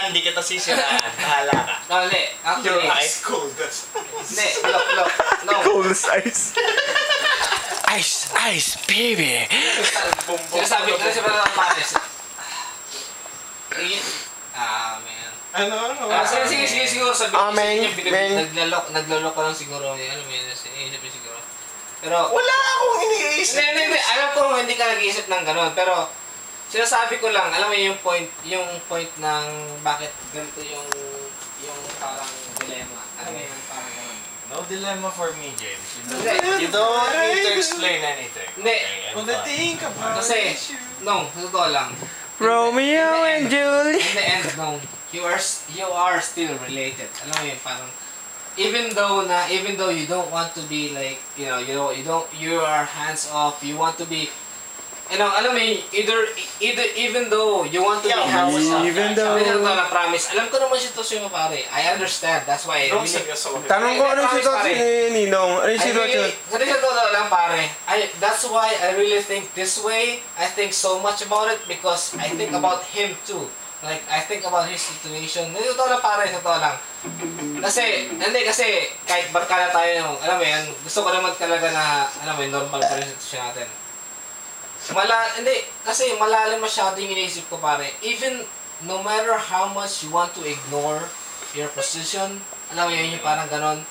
Hindi kita sisiraan. Bahala ka. No, hindi. Your Actually, ice cold. hindi. Look. No. Cold as ice. Ice, baby. Sinasabi ko na siya pala ng pares. Man. Ano? Sige, siguro Amen. sabihin niya, naglalok ko lang siguro. Ano, may iniisip niya siguro. Pero, Wala akong iniisip. hindi. Alam ko hindi ka nag-iisip ng gano'n. Pero, sinasabi ko lang, alam mo yung point ng bakit ganito yung parang dilemma. Alam mo yung parang gano'n. No dilemma for me, James. Hindi. You don't need to explain anything. Hindi. Think about Kasi, no, sa totoo lang. Romeo and Juliet. In the end, no, you are still related. Alam mo yun, parang, even though you don't want to be like, you are hands off, you want to be, alam mo yun, even though you want to be hands off, promise, alam ko naman sitwasyon mo pare, I understand, that's why, Tanong ko anong sitwasyon ni Ninong? Anong sitwasyon? Kasi sa totoo lang pare, that's why I really think this way. I think so much about it because I think about him too. Like, I think about his situation. Sa totoo lang pare, sa totoo lang. Kasi kahit barkada tayo, alam mo yan, gusto ko naman talaga na, alam mo yun, normal pa rin situation natin. Kasi malalim masyado yung iniisip ko pare. Even, no matter how much you want to ignore your position, alam mo yun, yung parang ganon,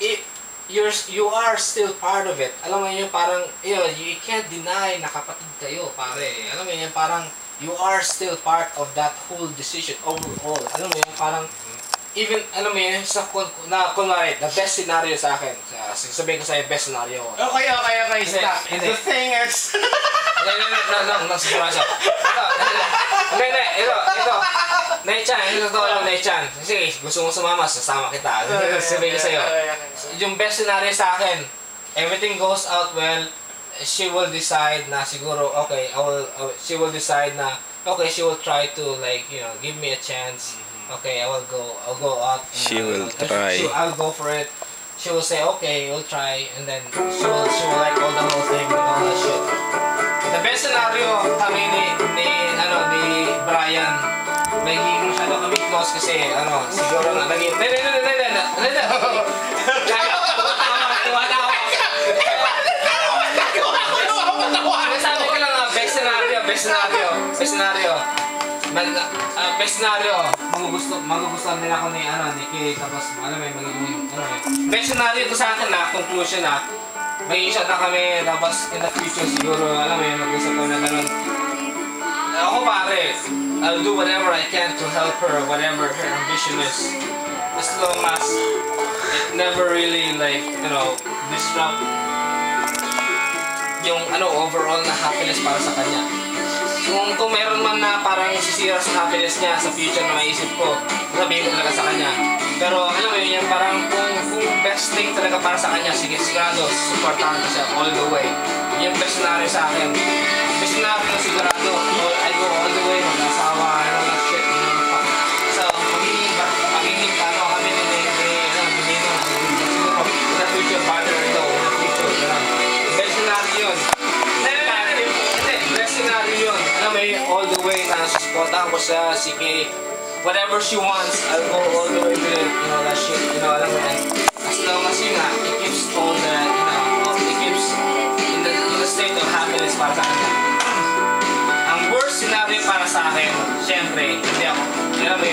you are still part of it. Alam mo yun, parang, you can't deny na kapatid kayo, pare. Alam mo yun, parang, you are still part of that whole decision overall. Alam mo yun, parang, even, alam mo yun, kunwari, the best scenario sa akin, sabihin ko sa'yo, best scenario. Okay, stop. Hindi. The thing is... No, sigurado. Ito. Naichan, ito lang, Naichan. Sige, gusto mo sumama, sasama kita. Sabihin ko sa'yo. Yung best scenario sa akin, everything goes out well, she will decide na siguro, okay, she will decide na, okay, she will try to, like, give me a chance. Okay, I'll go out. She will try. I'll go for it. She will say, okay, we'll try, and then she will like all the whole thing and all that shit. The best scenario kami ni Brian, magiging masyado kami close kasi, siguro na naging, sabi ko lang, best scenario, magugustuhan din ako ni Kay, tapos magiging, best scenario ito sa akin na, conclusion na, magiging shot na kami, tapos in the future siguro, mag-usap ko na ganun. Ako pare, I'll do whatever I can to help her, whatever her ambition is, as long as it never really, like, disrupt yung overall na happiness para sa kanya. Kung meron man na parang sisira sa happiness niya sa future na maisip ko, sabihin ko talaga sa kanya. Pero alam mo yun, parang kung best thing talaga para sa kanya, sige, sigurado, supportahan ko siya all the way. Yung best scenario sa akin. Best scenario sigurado, I go all the way, mag-asawa, shit, So, magiging kami ni siguro, in the future, partner, in the future, best scenario yun. All the way na susuportahan ko siya, sige, whatever she wants, I'll go all the way with it, that shit, alam mo yan. As long as it keeps all the, it keeps in the state of happiness para sa akin. Ang worst scenario para sa akin, syempre, hindi ako, alam mo